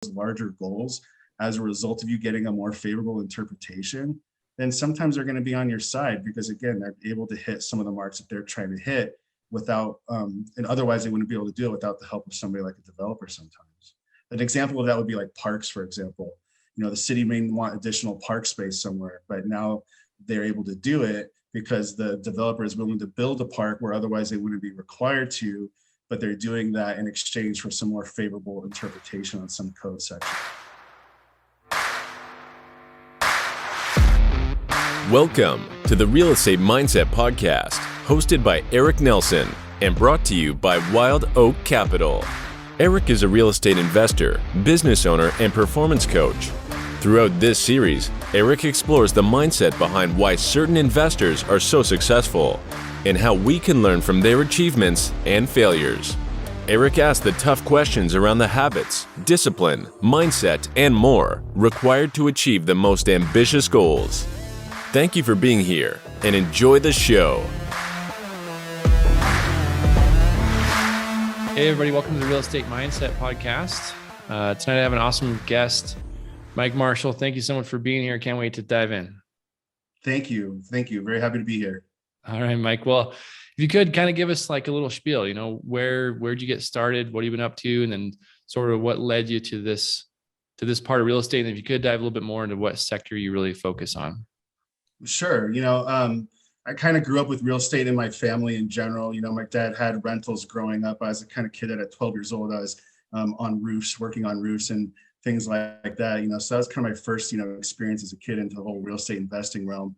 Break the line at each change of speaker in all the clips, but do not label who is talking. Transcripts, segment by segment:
larger goals as a result of you getting a more favorable interpretation, then sometimes they're going to be on your side because, again, they're able to hit some of the marks that they're trying to hit without, and otherwise they wouldn't be able to do it without the help of somebody like a developer sometimes. An example of that would be like parks, for example. The city may want additional park space somewhere, but now they're able to do it because the developer is willing to build a park where otherwise they wouldn't be required to, but they're doing that in exchange for some more favorable interpretation on some code section.
Welcome to the Real Estate Mindset Podcast, hosted by Eric Nelson and brought to you by Wild Oak Capital. Eric is a real estate investor, business owner, and performance coach. Throughout this series, Eric explores the mindset behind why certain investors are so successful and how we can learn from their achievements and failures. Eric asks the tough questions around the habits, discipline, mindset, and more required to achieve the most ambitious goals. Thank you for being here and enjoy the show.
Hey everybody, welcome to the Real Estate Mindset Podcast. Tonight I have an awesome guest, Mike Marshall. Thank you so much for being here. Can't wait to dive in.
Thank you. Very happy to be here.
All right, Mike. Well, if you could kind of give us like a little spiel, where'd you get started? What have you been up to? And then sort of what led you to this part of real estate? And if you could dive a little bit more into what sector you really focus on.
Sure. I kind of grew up with real estate in my family in general. My dad had rentals growing up. I was the kind of kid that at 12 years old, I was on roofs, working on roofs and things like that. So that was kind of my first, experience as a kid into the whole real estate investing realm.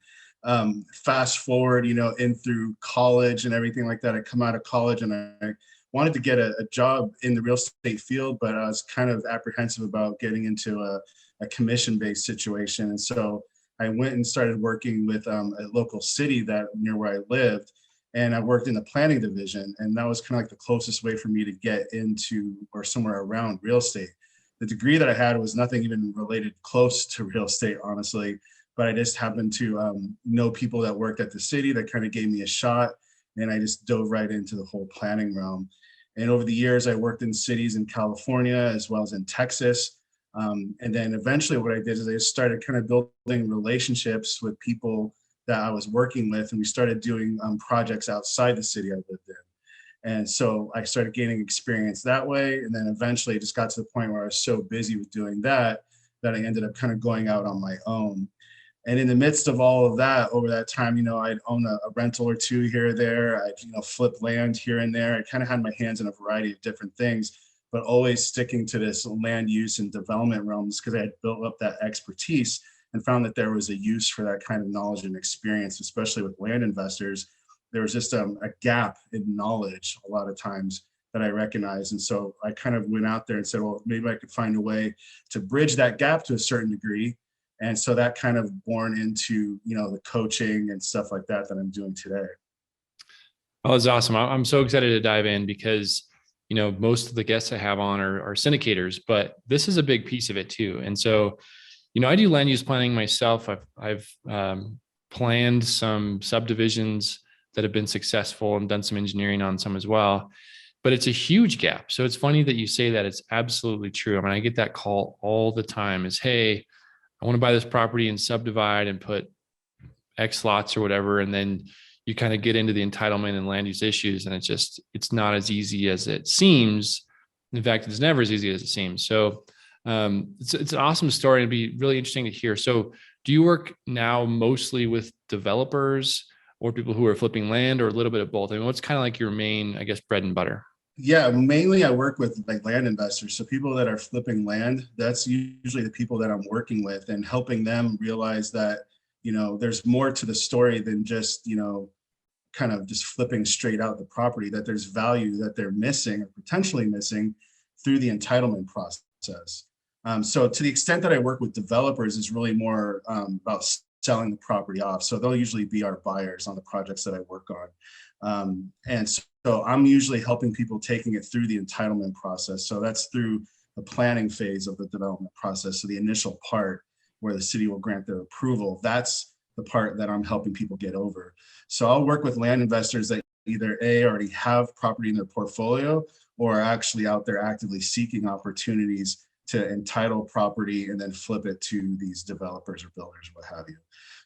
Fast forward, in through college and everything like that. I come out of college and I wanted to get a job in the real estate field, but I was kind of apprehensive about getting into a commission-based situation. And so I went and started working with a local city that near where I lived, and I worked in the planning division, and that was kind of like the closest way for me to get into or somewhere around real estate. The degree that I had was nothing even related close to real estate, honestly, but I just happened to know people that worked at the city that kind of gave me a shot, and I just dove right into the whole planning realm. And over the years, I worked in cities in California as well as in Texas. And then eventually what I did is I started kind of building relationships with people that I was working with, and we started doing projects outside the city I lived in. And so I started gaining experience that way. And then eventually it just got to the point where I was so busy with doing that I ended up kind of going out on my own. And in the midst of all of that, over that time, I'd own a rental or two here or there. I'd, flip land here and there. I kind of had my hands in a variety of different things, but always sticking to this land use and development realms because I had built up that expertise and found that there was a use for that kind of knowledge and experience, especially with land investors. There was just a gap in knowledge a lot of times that I recognized. And so I kind of went out there and said, well, maybe I could find a way to bridge that gap to a certain degree. And so that kind of born into, the coaching and stuff like that I'm doing today.
Oh, that's awesome. I'm so excited to dive in because most of the guests I have on are syndicators, but this is a big piece of it too. And so, I do land use planning myself. I've planned some subdivisions that have been successful and done some engineering on some as well, but it's a huge gap. So it's funny that you say that. It's absolutely true. I mean, I get that call all the time is, hey, I want to buy this property and subdivide and put X lots or whatever. And then you kind of get into the entitlement and land use issues, and it's not as easy as it seems. In fact, it's never as easy as it seems. So it's an awesome story. It'd be really interesting to hear. So do you work now mostly with developers or people who are flipping land, or a little bit of both? I mean, what's kind of like your main, I guess, bread and butter?
Yeah, mainly I work with like land investors. So people that are flipping land, that's usually the people that I'm working with and helping them realize that there's more to the story than just, kind of just flipping straight out the property, that there's value that they're missing or potentially missing through the entitlement process. So to the extent that I work with developers is really more about selling the property off. So they'll usually be our buyers on the projects that I work on. And so I'm usually helping people taking it through the entitlement process. So that's through the planning phase of the development process. So the initial part where the city will grant their approval, that's the part that I'm helping people get over. So I'll work with land investors that either already have property in their portfolio or are actually out there actively seeking opportunities to entitle property and then flip it to these developers or builders, what have you.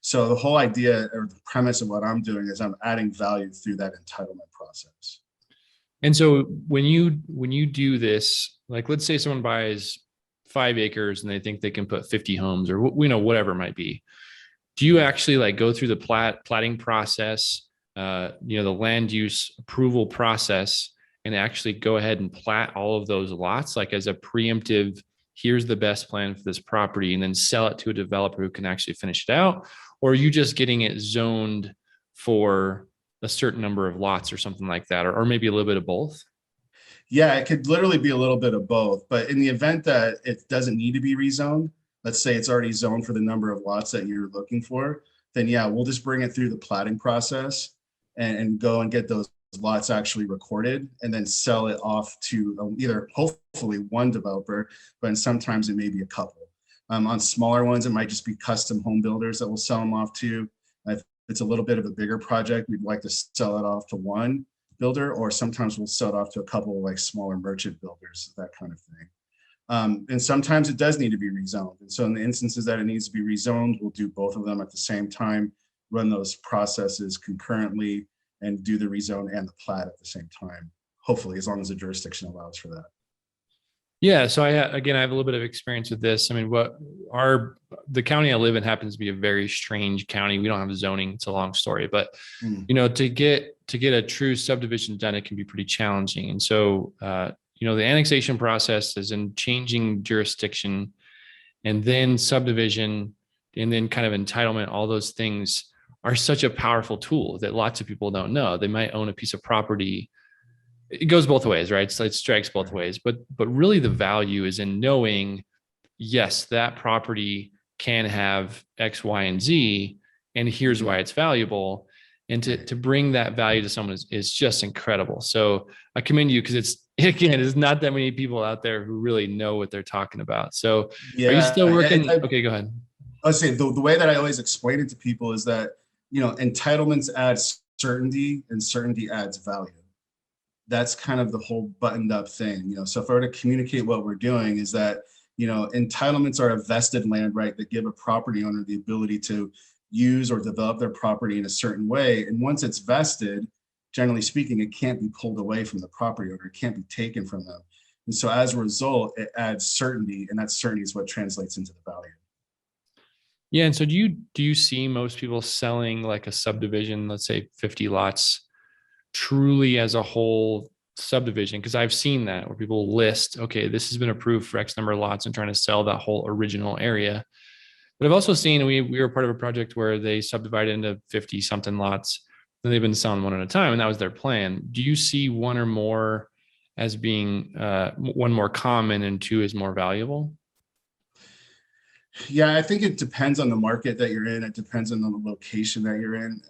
So the whole idea or the premise of what I'm doing is I'm adding value through that entitlement process.
And so when you do this, like let's say someone buys 5 acres and they think they can put 50 homes or whatever it might be. Do you actually like go through the platting process, the land use approval process, and actually go ahead and plat all of those lots, like as a preemptive, here's the best plan for this property, and then sell it to a developer who can actually finish it out? Or are you just getting it zoned for a certain number of lots or something like that, or maybe a little bit of both?
Yeah, it could literally be a little bit of both. But in the event that it doesn't need to be rezoned, let's say it's already zoned for the number of lots that you're looking for, then yeah, we'll just bring it through the platting process and go and get those lots actually recorded and then sell it off to either hopefully one developer, but sometimes it may be a couple. On smaller ones, it might just be custom home builders that will sell them off to. If it's a little bit of a bigger project, we'd like to sell it off to one builder, or sometimes we'll sell it off to a couple of like smaller merchant builders, that kind of thing. And sometimes it does need to be rezoned. And so in the instances that it needs to be rezoned, we'll do both of them at the same time, run those processes concurrently, and do the rezone and the plat at the same time, hopefully, as long as the jurisdiction allows for that.
Yeah. So I have a little bit of experience with this. I mean, the county I live in happens to be a very strange county. We don't have zoning. It's a long story, but to get a true subdivision done, it can be pretty challenging. And so, the annexation process is in changing jurisdiction, and then subdivision, and then kind of entitlement. All those things are such a powerful tool that lots of people don't know. They might own a piece of property. It goes both ways, right? So it strikes both ways, but really the value is in knowing, yes, that property can have X, Y, and Z, and here's why it's valuable. And to bring that value to someone is just incredible. So I commend you, because there's not that many people out there who really know what they're talking about. So
yeah,
are you still working? Okay, go ahead.
I would say the way that I always explain it to people is that, entitlements add certainty and certainty adds value. That's kind of the whole buttoned up thing. So if I were to communicate what we're doing is that, entitlements are a vested land right that give a property owner the ability to use or develop their property in a certain way. And once it's vested, generally speaking, it can't be pulled away from the property owner. It can't be taken from them. And so as a result, it adds certainty, and that certainty is what translates into the value.
Yeah. And so do you see most people selling like a subdivision, let's say 50 lots, truly as a whole subdivision? Because I've seen that where people list, okay, this has been approved for X number of lots, and trying to sell that whole original area. But I've also seen, we were part of a project where they subdivided into 50 something lots, and they've been selling one at a time, and that was their plan. Do you see one or more as being one more common and two is more valuable?
Yeah, I think it depends on the market that you're in. It depends on the location that you're in.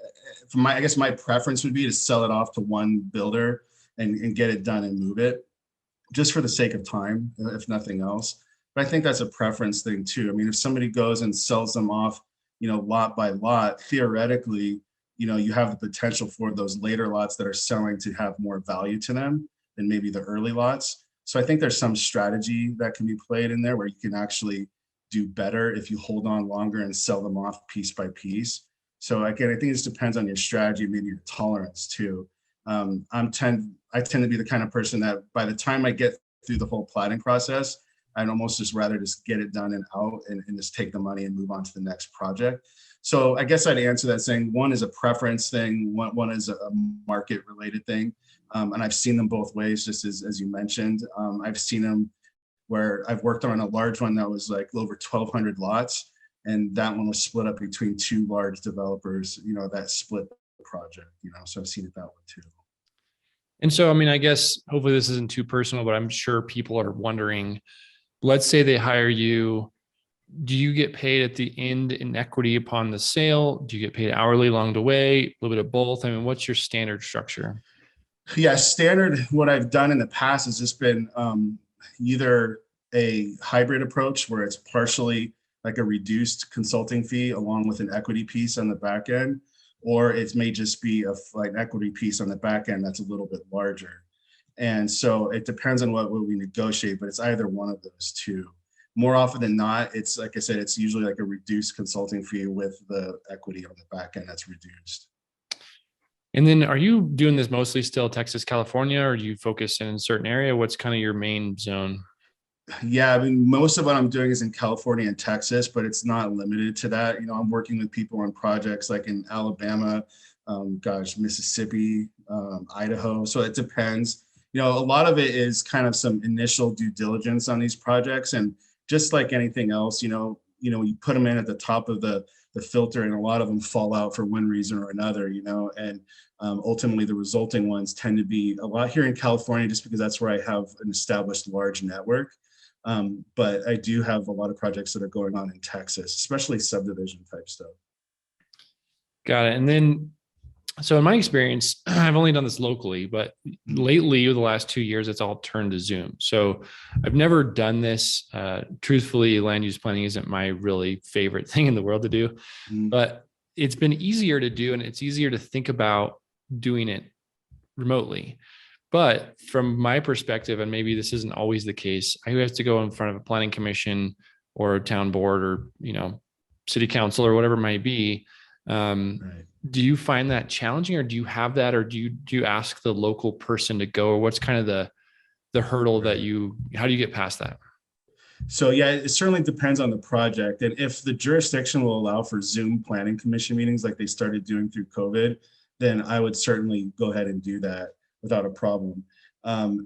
I guess my preference would be to sell it off to one builder and get it done and move it, just for the sake of time, if nothing else. But I think that's a preference thing too. I mean, if somebody goes and sells them off, lot by lot, theoretically, you have the potential for those later lots that are selling to have more value to them than maybe the early lots. So I think there's some strategy that can be played in there where you can actually do better if you hold on longer and sell them off piece by piece. So again, I think it just depends on your strategy, maybe your tolerance too. I tend to be the kind of person that by the time I get through the whole platting process, I'd almost just rather just get it done and out and just take the money and move on to the next project. So I guess I'd answer that saying one is a preference thing, one is a market related thing. And I've seen them both ways, just as you mentioned. I've seen them where I've worked on a large one that was like over 1,200 lots. And that one was split up between two large developers, that split the project, so I've seen it that way too.
And so, I mean, I guess hopefully this isn't too personal, but I'm sure people are wondering, let's say they hire you. Do you get paid at the end in equity upon the sale? Do you get paid hourly along the way? A little bit of both? I mean, what's your standard structure?
Yeah, standard, what I've done in the past has just been either a hybrid approach where it's partially like a reduced consulting fee along with an equity piece on the back end, or it may just be an equity piece on the back end that's a little bit larger. And so it depends on what we negotiate, but it's either one of those two. more often than not, it's like I said, it's usually like a reduced consulting fee with the equity on the back end that's reduced.
And then are you doing this mostly still Texas, California, or do you focus in a certain area? What's kind of your main zone?
Yeah, I mean, most of what I'm doing is in California and Texas, but it's not limited to that. I'm working with people on projects like in Alabama, Mississippi, Idaho. So it depends. A lot of it is kind of some initial due diligence on these projects, and just like anything else, you put them in at the top of the filter, and a lot of them fall out for one reason or another. And ultimately the resulting ones tend to be a lot here in California, just because that's where I have an established large network. But I do have a lot of projects that are going on in Texas, especially subdivision type stuff.
Got it. And then, so in my experience, I've only done this locally, but lately, the last 2 years, it's all turned to Zoom. So I've never done this. Truthfully, land use planning isn't my really favorite thing in the world to do, but it's been easier to do, and it's easier to think about doing it remotely. But from my perspective, and maybe this isn't always the case, I have to go in front of a planning commission or a town board or, city council or whatever it might be. Right. Do you find that challenging, or do you have that, or do you ask the local person to go, or what's kind of the hurdle that how do you get past that?
So yeah, it certainly depends on the project. And if the jurisdiction will allow for Zoom planning commission meetings like they started doing through COVID, then I would certainly go ahead and do that without a problem.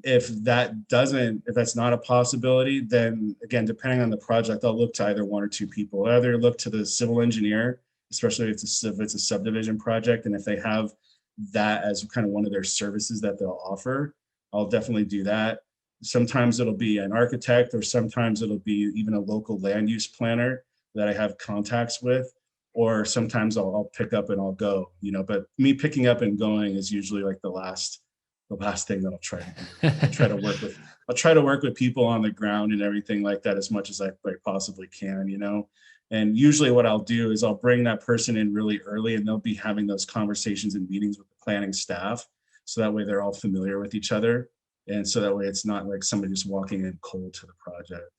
If that's not a possibility, then again, depending on the project, I'll look to either one or two people. I'll either look to the civil engineer, especially if it's a subdivision project, and if they have that as kind of one of their services that they'll offer, I'll definitely do that. Sometimes it'll be an architect, or sometimes it'll be even a local land use planner that I have contacts with, or sometimes I'll pick up and I'll go, but me picking up and going is usually like the last thing that I'll try to do. I'll try to work with people on the ground and everything like that as much as I possibly can, And usually what I'll do is I'll bring that person in really early, and they'll be having those conversations and meetings with the planning staff. So that way they're all familiar with each other. And so that way it's not like somebody just walking in cold to the project.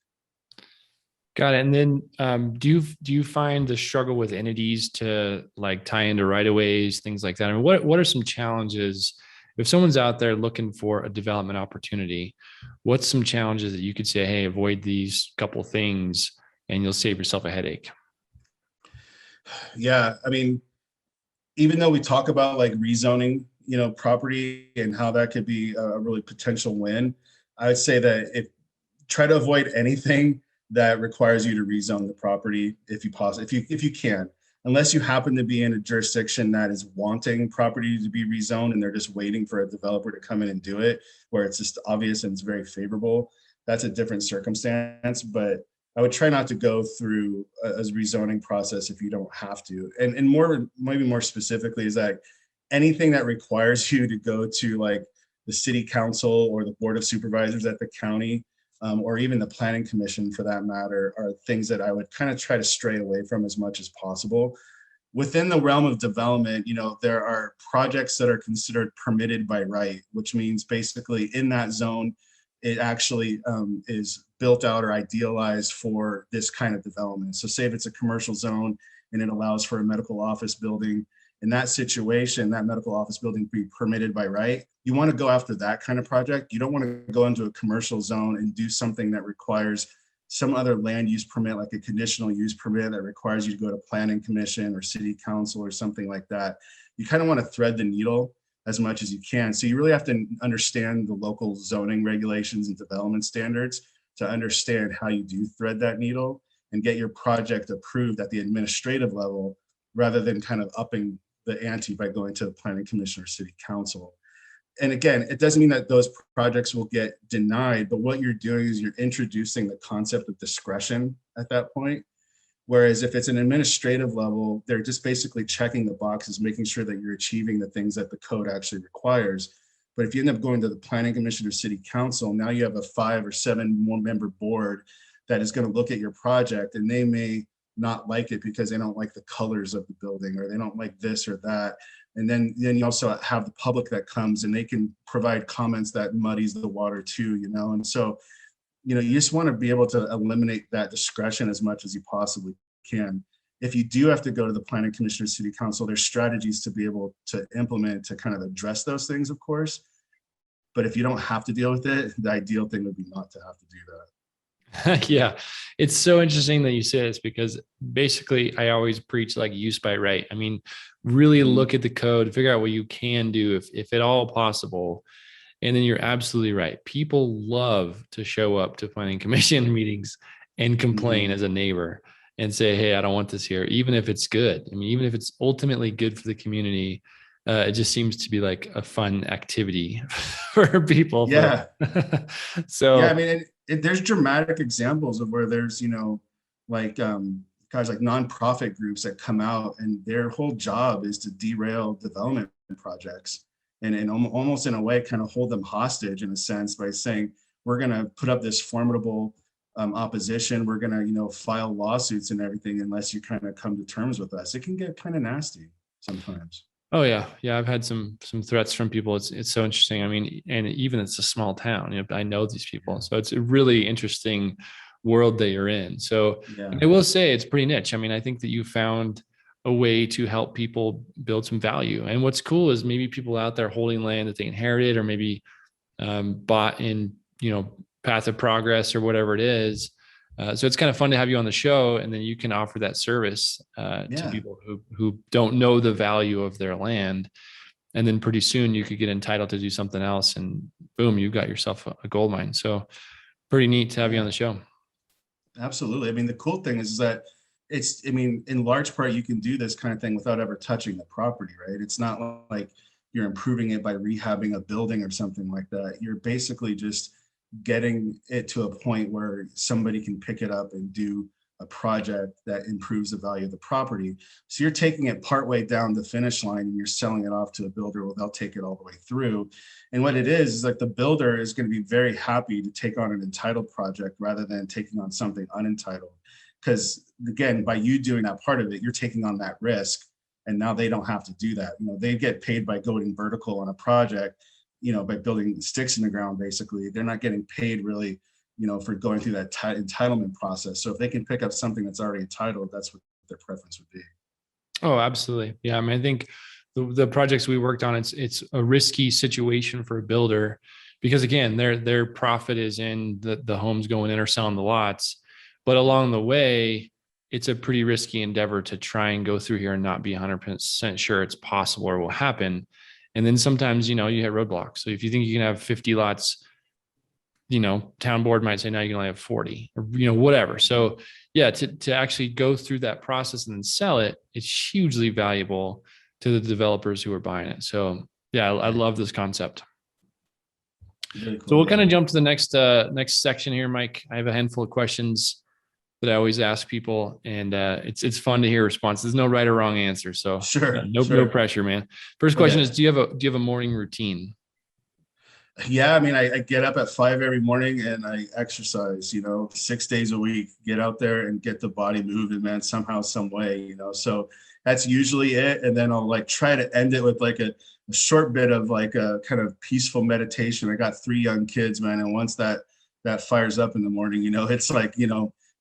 Got it. And then do you find the struggle with entities to like tie into right of ways, things like that? I mean, what are some challenges if someone's out there looking for a development opportunity? What's some challenges that you could say, hey, avoid these couple things and you'll save yourself a headache?
Yeah, I mean, even though we talk about like rezoning, property and how that could be a really potential win, I would say that try to avoid anything that requires you to rezone the property if you can, unless you happen to be in a jurisdiction that is wanting property to be rezoned and they're just waiting for a developer to come in and do it, where it's just obvious and it's very favorable. That's a different circumstance, but I would try not to go through a rezoning process if you don't have to. And maybe more specifically is that anything that requires you to go to like the city council or the board of supervisors at the county, or even the planning commission for that matter, are things that I would kind of try to stray away from as much as possible. Within the realm of development, there are projects that are considered permitted by right, which means basically in that zone, it actually is built out or idealized for this kind of development. So say if it's a commercial zone and it allows for a medical office building, in that situation, that medical office building be permitted by right. You want to go after that kind of project. You don't want to go into a commercial zone and do something that requires some other land use permit, like a conditional use permit that requires you to go to planning commission or city council or something like that. You kind of want to thread the needle as much as you can. So you really have to understand the local zoning regulations and development standards to understand how you do thread that needle and get your project approved at the administrative level, rather than kind of upping the ante by going to the planning commission or city council. And again, it doesn't mean that those projects will get denied, but what you're doing is you're introducing the concept of discretion at that point. Whereas if it's an administrative level, they're just basically checking the boxes, making sure that you're achieving the things that the code actually requires. But if you end up going to the planning commission or city council, now you have a 5 or 7 more member board that is going to look at your project, and they may not like it because they don't like the colors of the building, or they don't like this or that. And then you also have the public that comes and they can provide comments that muddies the water too, And so you just want to be able to eliminate that discretion as much as you possibly can. If you do have to go to the planning commission or city council, there's strategies to be able to implement to kind of address those things, of course. But if you don't have to deal with it, the ideal thing would be not to have to do that.
Yeah, it's so interesting that you say this, because basically I always preach like use by right. I mean, really look at the code, figure out what you can do if at all possible. And then you're absolutely right. People love to show up to planning commission meetings and complain as a neighbor and say, hey, I don't want this here, even if it's good. I mean, even if it's ultimately good for the community, it just seems to be like a fun activity for people.
Yeah.
So
yeah, I mean, there's dramatic examples of where there's, like guys like nonprofit groups that come out and their whole job is to derail development projects and almost in a way kind of hold them hostage in a sense by saying, we're going to put up this formidable opposition. We're going to, file lawsuits and everything unless you kind of come to terms with us. It can get kind of nasty sometimes.
Oh yeah. Yeah. I've had some threats from people. It's so interesting. I mean, and even it's a small town, I know these people. So it's a really interesting world that you're in. So
yeah.
I will say it's pretty niche. I mean, I think that you found a way to help people build some value. And what's cool is maybe people out there holding land that they inherited or maybe bought in, path of progress or whatever it is. So it's kind of fun to have you on the show, and then you can offer that service to people who don't know the value of their land. And then pretty soon you could get entitled to do something else, and boom, you got yourself a gold mine. So pretty neat to have you on the show.
Absolutely. I mean, the cool thing is that in large part, you can do this kind of thing without ever touching the property, right? It's not like you're improving it by rehabbing a building or something like that. You're basically just getting it to a point where somebody can pick it up and do a project that improves the value of the property. So you're taking it partway down the finish line and you're selling it off to a builder where they'll take it all the way through. And what it is like the builder is going to be very happy to take on an entitled project rather than taking on something unentitled. Because again, by you doing that part of it, you're taking on that risk. And now they don't have to do that. They get paid by going vertical on a project, by building sticks in the ground, basically. They're not getting paid really, for going through that entitlement process. So if they can pick up something that's already entitled, that's what their preference would be.
Oh, absolutely. Yeah. I mean, I think the projects we worked on, it's a risky situation for a builder because again, their profit is in the homes going in or selling the lots. But along the way, it's a pretty risky endeavor to try and go through here and not be 100% sure it's possible or will happen. And then sometimes, you hit roadblocks. So if you think you can have 50 lots, town board might say, now you can only have 40 or, whatever. So yeah, to actually go through that process and then sell it, it's hugely valuable to the developers who are buying it. So yeah, I love this concept. Really cool. So we'll kind of jump to the next section here, Mike. I have a handful of questions that I always ask people, and it's fun to hear responses. There's no right or wrong answer. So
sure,
no pressure, man. First question is, do you have a morning routine?
Yeah, I mean, I get up at 5 every morning and I exercise, 6 days a week, get out there and get the body moving, man, somehow, some way, So that's usually it. And then I'll like try to end it with like a short bit of like a kind of peaceful meditation. I got 3 young kids, man. And once that fires up in the morning, it's like,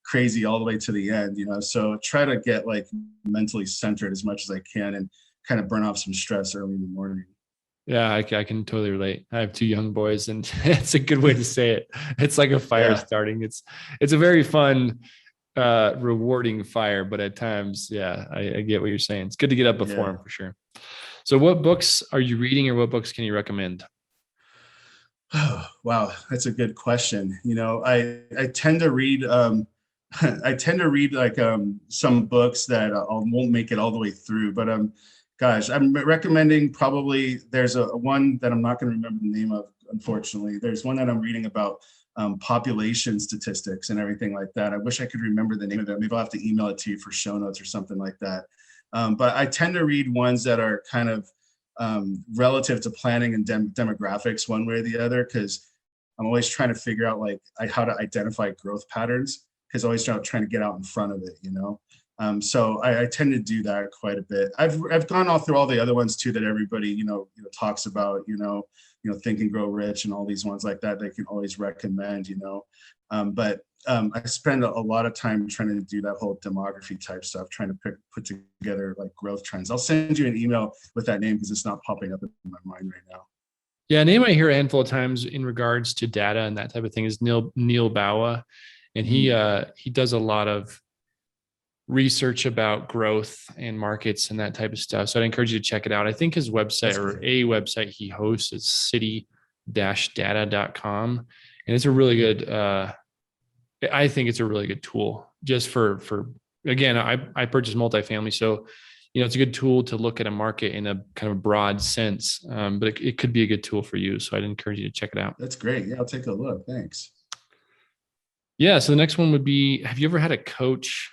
crazy all the way to the end, so try to get like mentally centered as much as I can and kind of burn off some stress early in the morning.
Yeah, I can totally relate. I have 2 young boys and it's a good way to say it. It's like a fire starting. It's a very fun, rewarding fire, but at times, yeah, I get what you're saying. It's good to get up before them for sure. So what books are you reading or what books can you recommend?
Oh, wow, that's a good question. I tend to read like some books that won't make it all the way through, but gosh, I'm recommending probably there's a one that I'm not going to remember the name of, unfortunately. There's one that I'm reading about population statistics and everything like that. I wish I could remember the name of that. Maybe I'll have to email it to you for show notes or something like that. But I tend to read ones that are kind of relative to planning and demographics one way or the other, because I'm always trying to figure out like how to identify growth patterns, because always trying to get out in front of it, So I tend to do that quite a bit. I've gone all through all the other ones too that everybody talks about, Think and Grow Rich and all these ones like that. They can always recommend, but I spend a lot of time trying to do that whole demography type stuff, trying to put together like growth trends. I'll send you an email with that name because it's not popping up in my mind right now.
Yeah, a name I hear a handful of times in regards to data and that type of thing is Neil Bawa, and he does a lot of research about growth and markets and that type of stuff. So I'd encourage you to check it out. I think his website or a website he hosts is city-data.com. And it's a really good, I think it's a really good tool just for again, I purchased multifamily. So, it's a good tool to look at a market in a kind of broad sense, but it could be a good tool for you. So I'd encourage you to check it out.
That's great. Yeah, I'll take a look. Thanks.
Yeah. So the next one would be, have you ever had a coach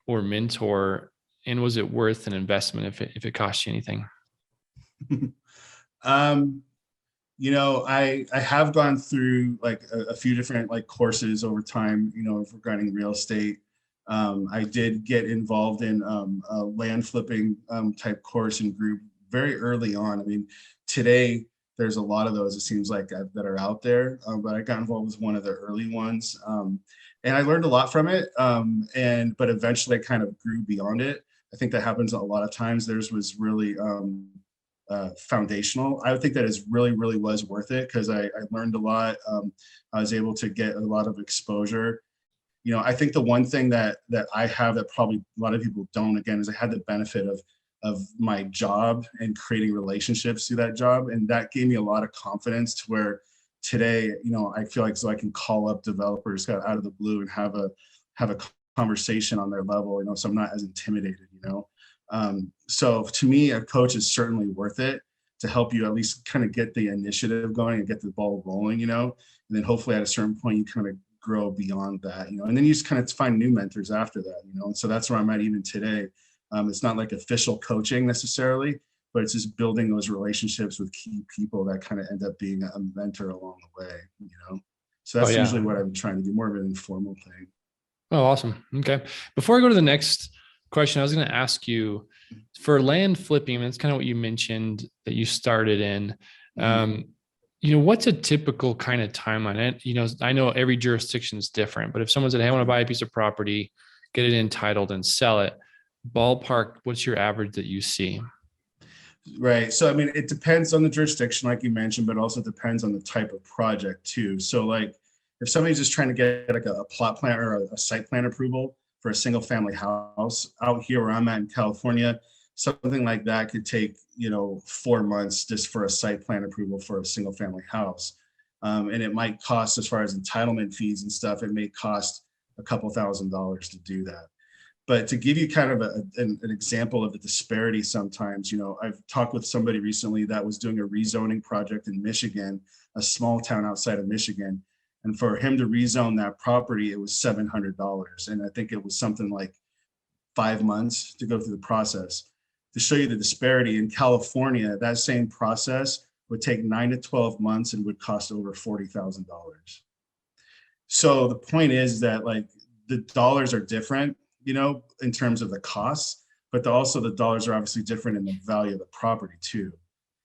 or mentor, and was it worth an investment if it cost you anything?
I have gone through like a few different like courses over time, regarding real estate. I did get involved in a land flipping type course and group very early on. I mean, today there's a lot of those, it seems like, that are out there, but I got involved with one of the early ones. And I learned a lot from it. But eventually I kind of grew beyond it. I think that happens a lot of times. Theirs was really foundational. I would think that it really was worth it because I learned a lot. I was able to get a lot of exposure. I think the one thing that I have that probably a lot of people don't, again, is I had the benefit of my job and creating relationships through that job. And that gave me a lot of confidence to where today, I feel like so I can call up developers out of the blue and have a conversation on their level, so I'm not as intimidated, So to me, a coach is certainly worth it to help you at least kind of get the initiative going and get the ball rolling, and then hopefully at a certain point you kind of grow beyond that, and then you just kind of find new mentors after that, and so that's where I'm at even today. It's not like official coaching necessarily, but it's just building those relationships with key people that kind of end up being a mentor along the way, So that's usually what I'm trying to do, more of an informal thing.
Oh, awesome. Okay. Before I go to the next question, I was going to ask you for land flipping, and that's kind of what you mentioned that you started in. What's a typical kind of timeline? And, I know every jurisdiction is different, but if someone said, hey, I want to buy a piece of property, get it entitled and sell it, ballpark, what's your average that you see?
Right. So, I mean, it depends on the jurisdiction, like you mentioned, but also depends on the type of project too. So like if somebody's just trying to get like a plot plan or a site plan approval for a single family house out here where I'm at in California, something like that could take, 4 months just for a site plan approval for a single family house. And it might cost, as far as entitlement fees and stuff, it may cost a couple $1,000s to do that. But to give you kind of an example of the disparity sometimes, I've talked with somebody recently that was doing a rezoning project in Michigan, a small town outside of Michigan. And for him to rezone that property, it was $700. And I think it was something like 5 months to go through the process. To show you the disparity, in California, that same process would take 9 to 12 months and would cost over $40,000. So the point is that like the dollars are different, in terms of the costs, but also the dollars are obviously different in the value of the property too.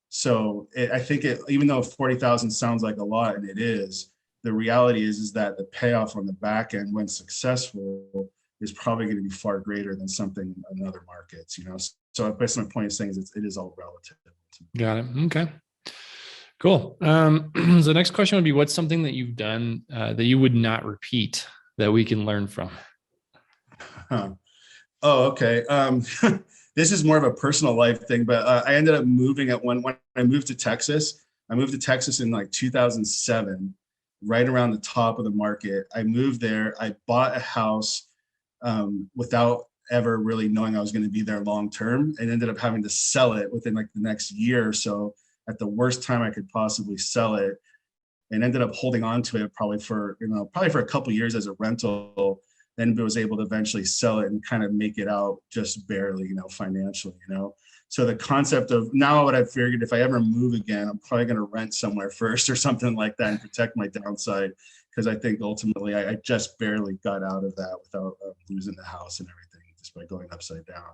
So I think even though 40,000 sounds like a lot, and it is, the reality is that the payoff on the back end when successful is probably going to be far greater than something in other markets, So basically my point is saying is it is all relative.
Got it. Okay. Cool. So the next question would be, what's something that you've done that you would not repeat that we can learn from?
Oh, okay. This is more of a personal life thing, but I ended up moving when I moved to Texas. I moved to Texas in like 2007, right around the top of the market. I moved there. I bought a house without ever really knowing I was going to be there long term, and ended up having to sell it within like the next year or so at the worst time I could possibly sell it, and ended up holding on to it probably for a couple of years as a rental. Then was able to eventually sell it and kind of make it out just barely, financially, So the concept of now what I figured, if I ever move again, I'm probably going to rent somewhere first or something like that and protect my downside. Because I think ultimately I just barely got out of that without losing the house and everything. Just by going upside down.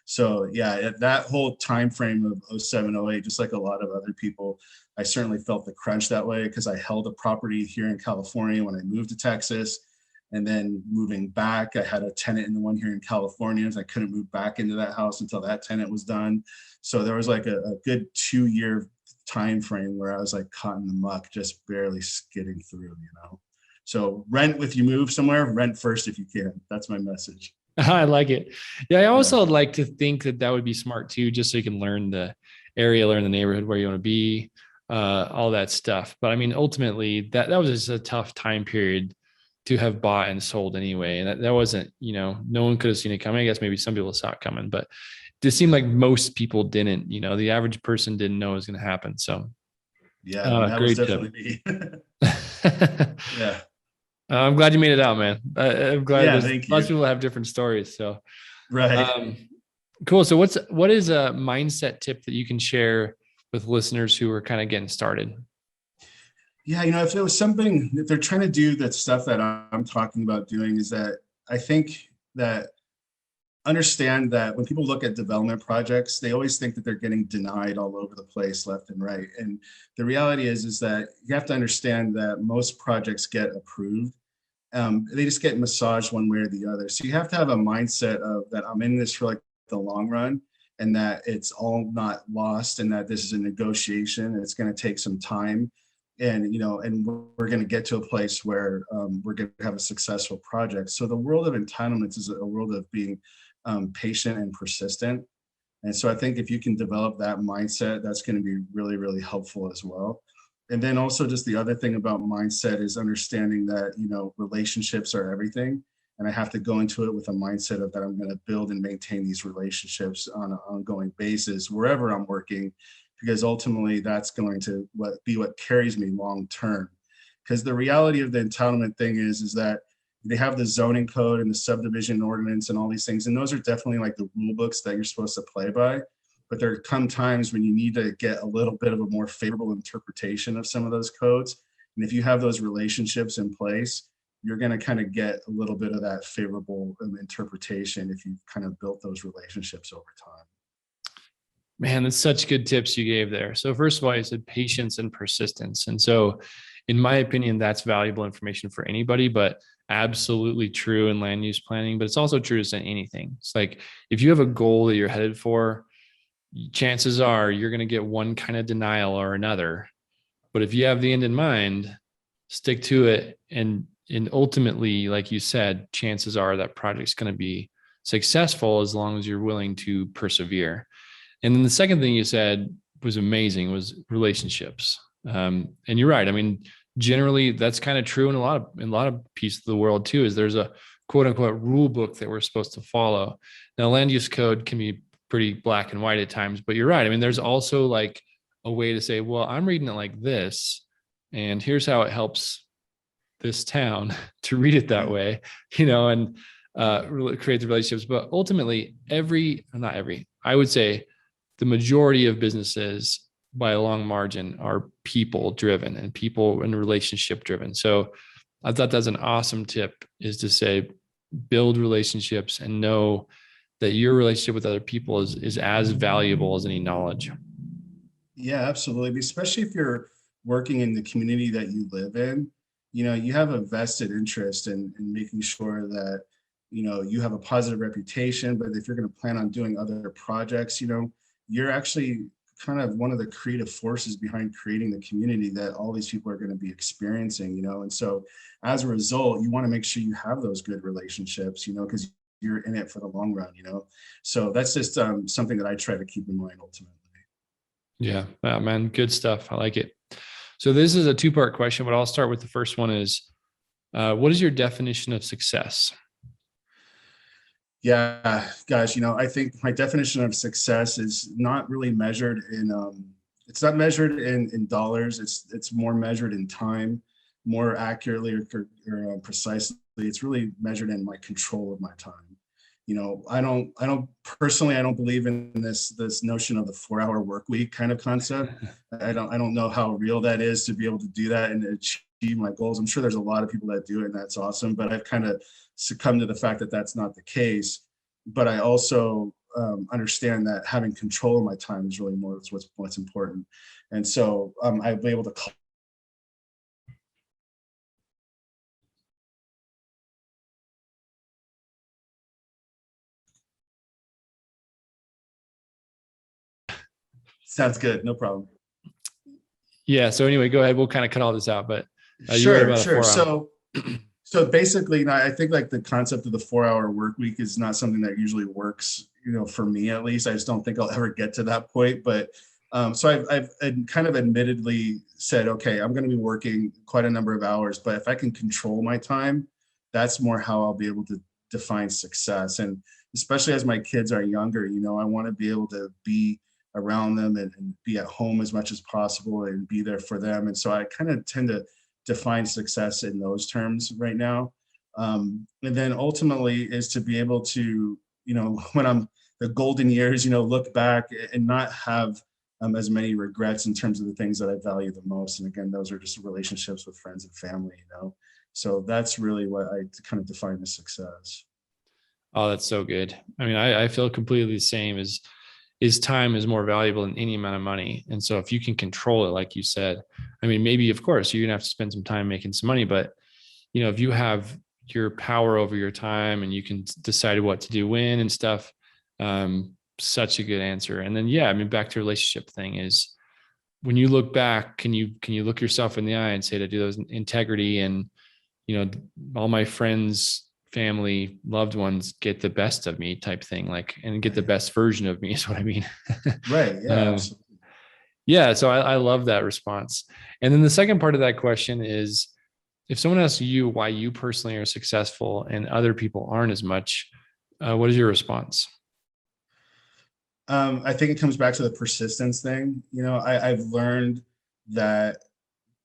So yeah, that whole time frame of 07, 08, just like a lot of other people, I certainly felt the crunch that way because I held a property here in California when I moved to Texas. And then moving back, I had a tenant in the one here in California. So I couldn't move back into that house until that tenant was done. So there was like a good 2-year time frame where I was like caught in the muck, just barely skidding through, So rent if you move somewhere, rent first if you can. That's my message.
I like it. Yeah, I also like to think that would be smart too, just so you can learn the area, learn the neighborhood where you want to be, all that stuff. But I mean, ultimately, that was just a tough time period to have bought and sold anyway. And that wasn't, no one could have seen it coming. I guess maybe some people saw it coming, but it seemed like most people didn't. The average person didn't know it was going to happen. So
yeah, that was definitely me. Yeah.
I'm glad you made it out, man. I'm glad
thank you.
Lots of people have different stories. So,
right.
Cool. So what is a mindset tip that you can share with listeners who are kind of getting started?
Yeah. If it was something, if they're trying to do that stuff that I'm talking about doing, is that I think that understand that when people look at development projects, they always think that they're getting denied all over the place, left and right. And the reality is that you have to understand that most projects get approved. They just get massaged one way or the other. So you have to have a mindset of that I'm in this for like the long run, and that it's all not lost, and that this is a negotiation and it's going to take some time. And, and we're going to get to a place where we're going to have a successful project. So the world of entitlements is a world of being patient and persistent. And so I think if you can develop that mindset, that's going to be really, really helpful as well. And then also just the other thing about mindset is understanding that, relationships are everything. And I have to go into it with a mindset of that I'm going to build and maintain these relationships on an ongoing basis, wherever I'm working, because ultimately that's going to be what carries me long term. Because the reality of the entitlement thing is that they have the zoning code and the subdivision ordinance and all these things. And those are definitely like the rule books that you're supposed to play by. But there come times when you need to get a little bit of a more favorable interpretation of some of those codes. And if you have those relationships in place, you're going to kind of get a little bit of that favorable interpretation if you've kind of built those relationships over time.
Man, that's such good tips you gave there. So first of all, you said patience and persistence. And so in my opinion, that's valuable information for anybody, but absolutely true in land use planning, but it's also true as in anything. It's like, if you have a goal that you're headed for, chances are you're going to get one kind of denial or another. But if you have the end in mind, stick to it. And ultimately, like you said, chances are that project's going to be successful as long as you're willing to persevere. And then the second thing you said was amazing, was relationships. And you're right. I mean, generally that's kind of true in a lot of pieces of the world too, is there's a quote unquote rule book that we're supposed to follow. Now, land use code can be pretty black and white at times, but you're right. I mean, there's also like a way to say, well, I'm reading it like this, and here's how it helps this town to read it that way, and create the relationships. But ultimately, I would say the majority of businesses by a long margin are people driven and people and relationship driven. So I thought that's an awesome tip, is to say, build relationships and know that your relationship with other people is as valuable as any knowledge.
Yeah, absolutely. Especially if you're working in the community that you live in, you have a vested interest in making sure that, you have a positive reputation. But if you're going to plan on doing other projects, you're actually kind of one of the creative forces behind creating the community that all these people are going to be experiencing, and so as a result, you want to make sure you have those good relationships, because you're in it for the long run, so that's just something that I try to keep in mind ultimately.
Yeah, man, good stuff. I like it. So this is a two-part question, but I'll start with the first one is, what is your definition of success?
Yeah, gosh, I think my definition of success is not really measured in, it's not measured in dollars. It's more measured in time, more accurately or precisely. It's really measured in my control of my time. I don't personally, I don't believe in this notion of the 4-hour work week kind of concept. I don't know how real that is to be able to do that and achieve my goals. I'm sure there's a lot of people that do it, and that's awesome. But I've kind of succumbed to the fact that that's not the case. but I also understand that having control of my time is really more what's important. And so I'll be able to call. Sounds good. No problem.
Yeah. So anyway, go ahead. We'll kind of cut all this out, but you're right
Sure,
about a
sure.
4 hour.
So basically, you know, I think like the concept of the 4 hour work week is not something that usually works, you know, for me at least. I just don't think I'll ever get to that point. But so I've kind of admittedly said, okay, I'm going to be working quite a number of hours, but if I can control my time, that's more how I'll be able to define success. And especially as my kids are younger, you know, I want to be able to be around them and be at home as much as possible and be there for them. And so I kind of tend to define success in those terms right now. And then ultimately is to be able to, you know, when I'm the golden years, you know, look back and not have as many regrets in terms of the things that I value the most. And again, those are just relationships with friends and family, you know. So that's really what I kind of define as success.
Oh, that's so good. I mean, I feel completely the same. Is time is more valuable than any amount of money. And so if you can control it, like you said, I mean, maybe of course you're gonna have to spend some time making some money, but you know, if you have your power over your time and you can decide what to do when and stuff, such a good answer. And then, yeah, I mean, back to relationship thing is when you look back, can you look yourself in the eye and say to do those integrity and, you know, all my friends, family, loved ones get the best of me type thing, like, and get the best version of me is what I mean.
Right. Yeah. Absolutely.
Yeah. So I love that response. And then the second part of that question is, if someone asks you why you personally are successful and other people aren't as much, what is your response?
I think it comes back to the persistence thing. You know, I've learned that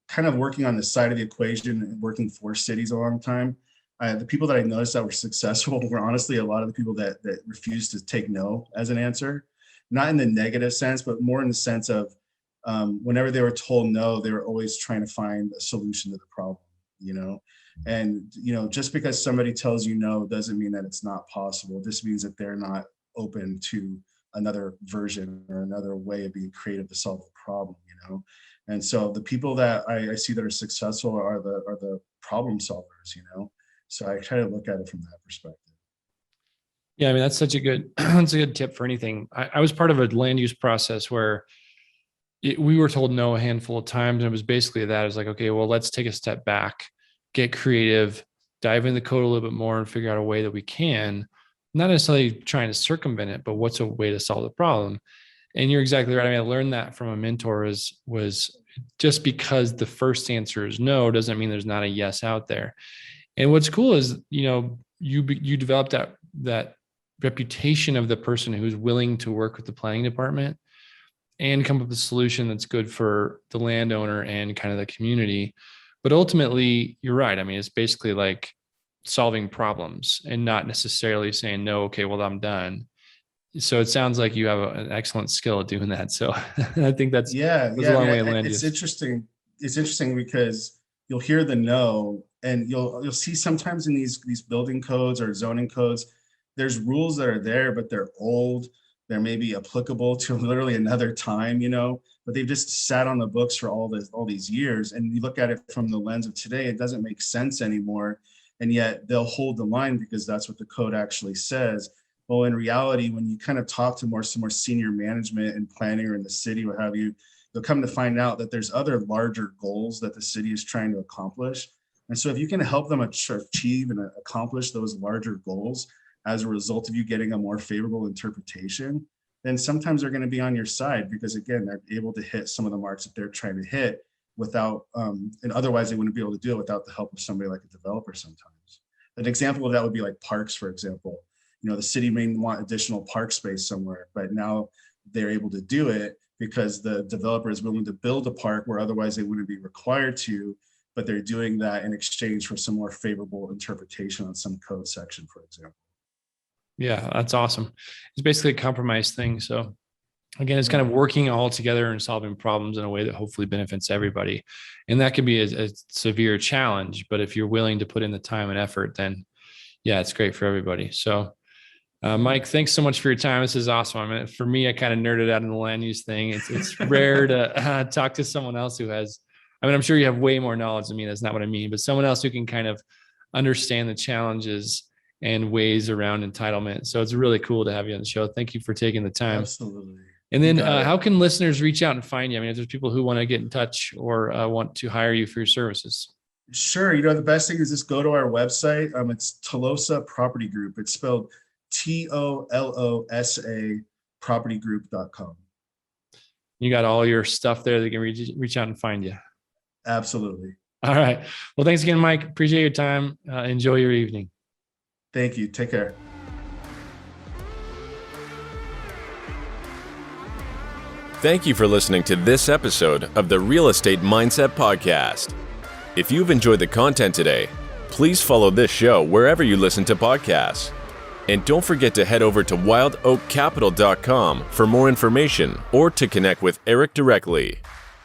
kind of working on the side of the equation and working for cities a long time, the people that I noticed that were successful were honestly a lot of the people that refused to take no as an answer, not in the negative sense, but more in the sense of whenever they were told no, they were always trying to find a solution to the problem, you know? And, you know, just because somebody tells you no doesn't mean that it's not possible. This means that they're not open to another version or another way of being creative to solve the problem, you know? And so the people that I see that are successful are the problem solvers, you know? So I try to look at it from that perspective.
Yeah, I mean, that's such a good, that's a good tip for anything. I was part of a land use process where we were told no a handful of times. And it was basically that. It was like, okay, well, let's take a step back, get creative, dive into the code a little bit more and figure out a way that we can, not necessarily trying to circumvent it, but what's a way to solve the problem. And you're exactly right. I mean, I learned that from a mentor was just because the first answer is no, doesn't mean there's not a yes out there. And what's cool is, you know, you develop that reputation of the person who's willing to work with the planning department and come up with a solution that's good for the landowner and kind of the community. But ultimately, you're right. I mean, it's basically like solving problems and not necessarily saying no, okay, well, I'm done. So it sounds like you have an excellent skill at doing that. So I think that's
Yeah,
a
yeah. I
long
mean,
way of land
it's
use.
interesting. It's interesting because you'll hear the no, and you'll see sometimes in these building codes or zoning codes, there's rules that are there, but they're old. They're maybe applicable to literally another time, you know, but they've just sat on the books for all these years. And you look at it from the lens of today, it doesn't make sense anymore. And yet they'll hold the line because that's what the code actually says. Well, in reality, when you kind of talk to some more senior management and planning or in the city, what have you, you'll come to find out that there's other larger goals that the city is trying to accomplish. And so if you can help them achieve and accomplish those larger goals as a result of you getting a more favorable interpretation, then sometimes they're going to be on your side because again, they're able to hit some of the marks that they're trying to hit without, and otherwise they wouldn't be able to do it without the help of somebody like a developer sometimes. An example of that would be like parks, for example. You know, the city may want additional park space somewhere, but now they're able to do it because the developer is willing to build a park where otherwise they wouldn't be required to, but they're doing that in exchange for some more favorable interpretation on some code section, for example.
Yeah, that's awesome. It's basically a compromise thing. So again, it's kind of working all together and solving problems in a way that hopefully benefits everybody. And that can be a severe challenge, but if you're willing to put in the time and effort, then yeah, it's great for everybody. So Mike, thanks so much for your time. This is awesome. I mean, for me, I kind of nerded out in the land use thing. It's rare to talk to someone else who has, I mean, I'm sure you have way more knowledge than me. That's not what I mean, but someone else who can kind of understand the challenges and ways around entitlement. So it's really cool to have you on the show. Thank you for taking the time.
Absolutely.
And then how can listeners reach out and find you? I mean, if there's people who want to get in touch or want to hire you for your services.
Sure. The best thing is just go to our website. It's Tolosa Property Group. It's spelled TOLOSA propertygroup.com.
You got all your stuff there. They can reach out and find you.
Absolutely.
All right. Well, thanks again, Mike. Appreciate your time. Enjoy your evening.
Thank you. Take care.
Thank you for listening to this episode of the Real Estate Mindset Podcast. If you've enjoyed the content today, please follow this show wherever you listen to podcasts. And don't forget to head over to wildoakcapital.com for more information or to connect with Eric directly.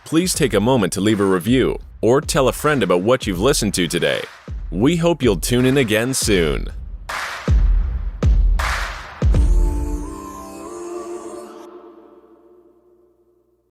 Please take a moment to leave a review or tell a friend about what you've listened to today. We hope you'll tune in again soon.